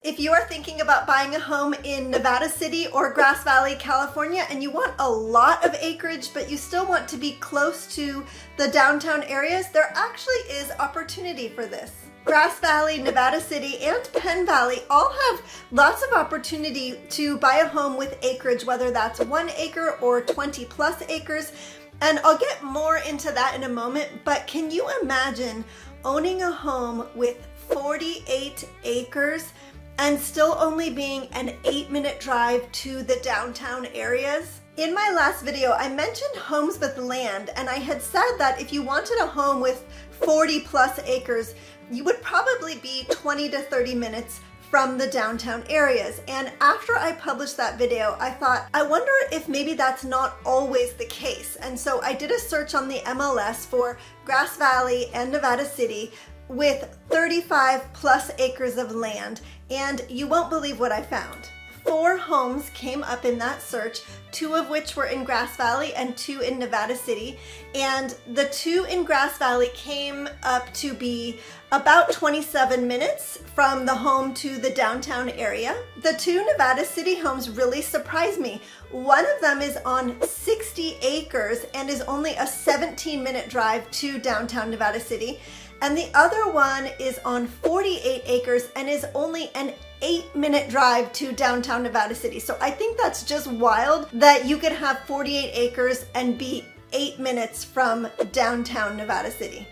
If you are thinking about buying a home in Nevada City or Grass Valley, California, and you want a lot of acreage, but you still want to be close to the downtown areas, there actually is opportunity for this. Grass Valley, Nevada City, and Penn Valley all have lots of opportunity to buy a home with acreage, whether that's 1 acre or 20 plus acres. And I'll get more into that in a moment, but can you imagine owning a home with 48 acres and still only being an 8-minute drive to the downtown areas? In my last video, I mentioned homes with land, and I had said that if you wanted a home with 40 plus acres, you would probably be 20 to 30 minutes from the downtown areas. And after I published that video, I thought, I wonder if maybe that's not always the case. And so I did a search on the MLS for Grass Valley and Nevada City with 35 plus acres of land, and you won't believe what I found. 4 homes came up in that search, 2 of which were in Grass Valley and 2 in Nevada City. And the 2 in Grass Valley came up to be about 27 minutes from the home to the downtown area. The 2 Nevada City homes really surprised me. One of them is on 60 acres and is only a 17-minute drive to downtown Nevada City. And the other one is on 48 acres and is only an 8-minute drive to downtown Nevada City. So I think that's just wild that you could have 48 acres and be 8 minutes from downtown Nevada City.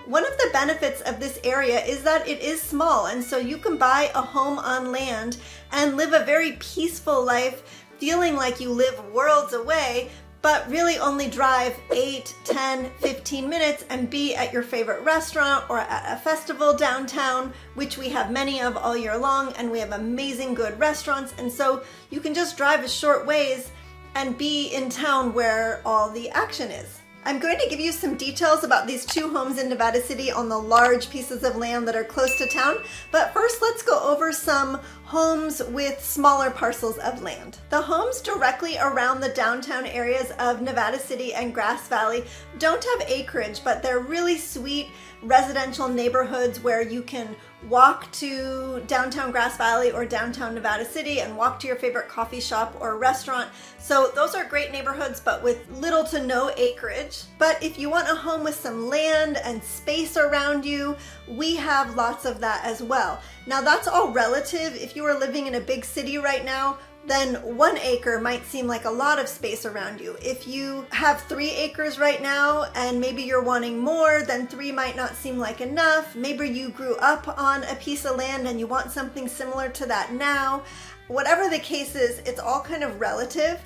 One of the benefits of this area is that it is small, and so you can buy a home on land and live a very peaceful life, feeling like you live worlds away, but really only drive 8, 10, 15 minutes and be at your favorite restaurant or at a festival downtown, which we have many of all year long, and we have amazing good restaurants. And so you can just drive a short ways and be in town where all the action is. I'm going to give you some details about these 2 homes in Nevada City on the large pieces of land that are close to town, but first let's go over some homes with smaller parcels of land. The homes directly around the downtown areas of Nevada City and Grass Valley don't have acreage, but they're really sweet residential neighborhoods where you can walk to downtown Grass Valley or downtown Nevada City and walk to your favorite coffee shop or restaurant. So those are great neighborhoods, but with little to no acreage. But if you want a home with some land and space around you, we have lots of that as well. Now that's all relative. If you are living in a big city right now, then 1 acre might seem like a lot of space around you. If you have 3 acres right now and maybe you're wanting more, then 3 might not seem like enough. Maybe you grew up on a piece of land and you want something similar to that now. Whatever the case is, it's all kind of relative,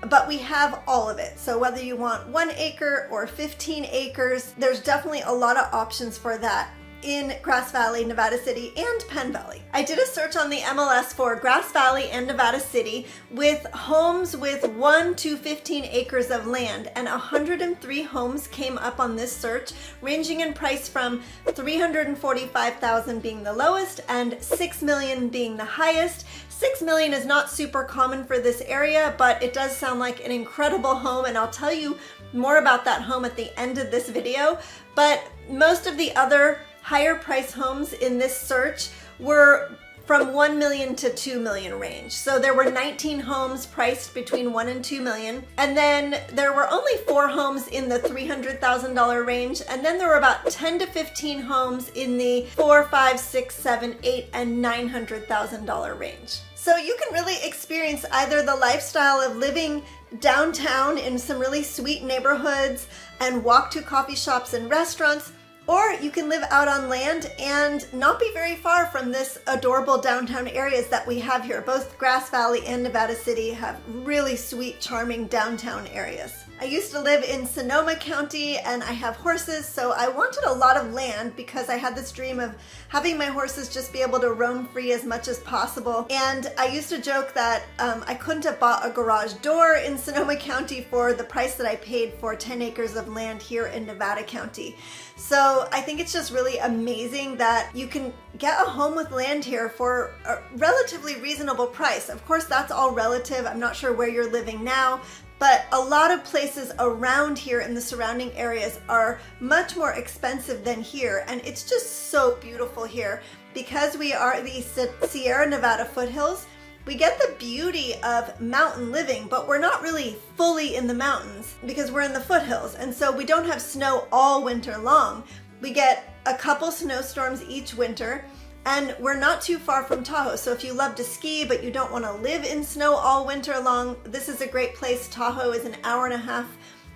but we have all of it. So whether you want 1 acre or 15 acres, there's definitely a lot of options for that in Grass Valley, Nevada City, and Penn Valley. I did a search on the MLS for Grass Valley and Nevada City with homes with 1 to 15 acres of land, and 103 homes came up on this search, ranging in price from $345,000 being the lowest and $6 million being the highest. $6 million is not super common for this area, but it does sound like an incredible home, and I'll tell you more about that home at the end of this video. But most of the other higher price homes in this search were from 1 million to 2 million range. So there were 19 homes priced between 1 and 2 million. And then there were only 4 homes in the $300,000 range. And then there were about 10 to 15 homes in the $4, $5, $6, $7, $8, and $900,000 range. So you can really experience either the lifestyle of living downtown in some really sweet neighborhoods and walk to coffee shops and restaurants, or you can live out on land and not be very far from this adorable downtown areas that we have here. Both Grass Valley and Nevada City have really sweet, charming downtown areas. I used to live in Sonoma County and I have horses, so I wanted a lot of land because I had this dream of having my horses just be able to roam free as much as possible. And I used to joke that I couldn't have bought a garage door in Sonoma County for the price that I paid for 10 acres of land here in Nevada County. So I think it's just really amazing that you can get a home with land here for a relatively reasonable price. Of course, that's all relative. I'm not sure where you're living now, but a lot of places around here in the surrounding areas are much more expensive than here, and it's just so beautiful here. Because we are the Sierra Nevada foothills, we get the beauty of mountain living, but we're not really fully in the mountains because we're in the foothills, and so we don't have snow all winter long. We get a couple snowstorms each winter, and we're not too far from Tahoe. So if you love to ski but you don't want to live in snow all winter long, this is a great place. Tahoe is an hour and a half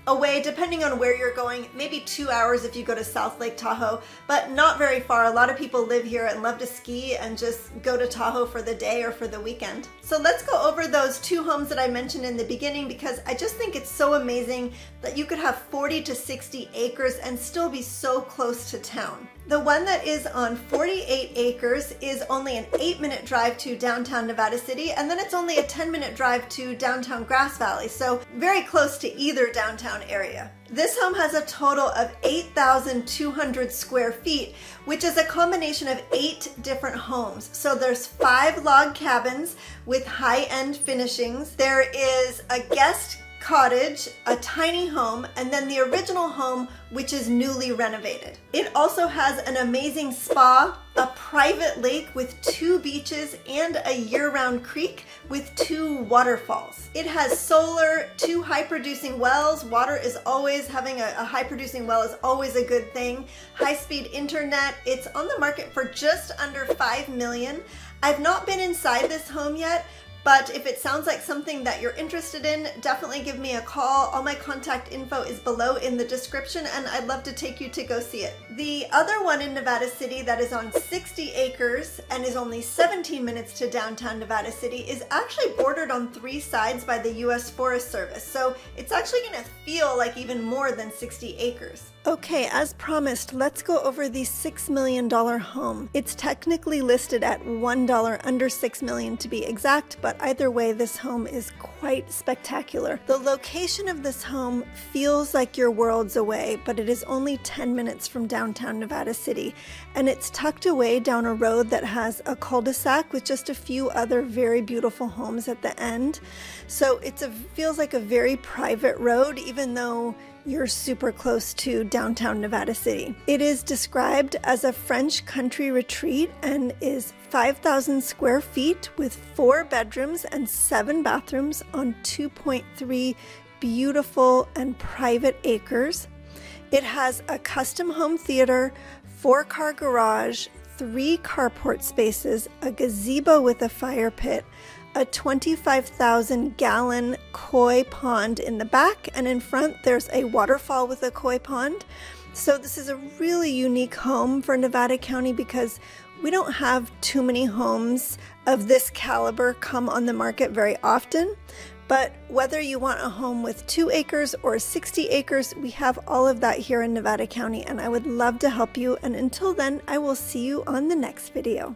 away, depending on where you're going, maybe 2 hours if you go to South Lake Tahoe, but not very far. A lot of people live here and love to ski and just go to Tahoe for the day or for the weekend. So let's go over those two homes that I mentioned in the beginning, because I just think it's so amazing that you could have 40 to 60 acres and still be so close to town. The one that is on 48 acres is only an 8-minute drive to downtown Nevada City, and then it's only a 10-minute drive to downtown Grass Valley, so very close to either downtown area. This home has a total of 8,200 square feet, which is a combination of 8 different homes. So there's 5 log cabins with high-end finishings. There is a guest cottage, a tiny home, and then the original home, which is newly renovated. It also has an amazing spa, a private lake with 2 beaches, and a year-round creek with 2 waterfalls. It has solar, 2 high-producing wells. Water is always, having a high-producing well is always a good thing. High-speed internet. It's on the market for just under $5 million. I've not been inside this home yet, but if it sounds like something that you're interested in, definitely give me a call. All my contact info is below in the description, and I'd love to take you to go see it. The other one in Nevada City that is on 60 acres and is only 17 minutes to downtown Nevada City is actually bordered on 3 sides by the U.S. Forest Service. So it's actually going to feel like even more than 60 acres. Okay, as promised, let's go over the $6 million home. It's technically listed at $1 under $6 million to be exact, but either way, this home is quite spectacular. The location of this home feels like you're worlds away, but it is only 10 minutes from downtown Nevada City, and it's tucked away down a road that has a cul-de-sac with just a few other very beautiful homes at the end. So feels like a very private road, even though you're super close to downtown Nevada City. It is described as a French country retreat and is 5,000 square feet with 4 bedrooms and 7 bathrooms on 2.3 beautiful and private acres. It has a custom home theater, 4-car garage, 3 carport spaces, a gazebo with a fire pit, a 25,000-gallon koi pond in the back, and in front there's a waterfall with a koi pond. So this is a really unique home for Nevada County because we don't have too many homes of this caliber come on the market very often. But whether you want a home with 2 acres or 60 acres, we have all of that here in Nevada County, and I would love to help you. And until then, I will see you on the next video.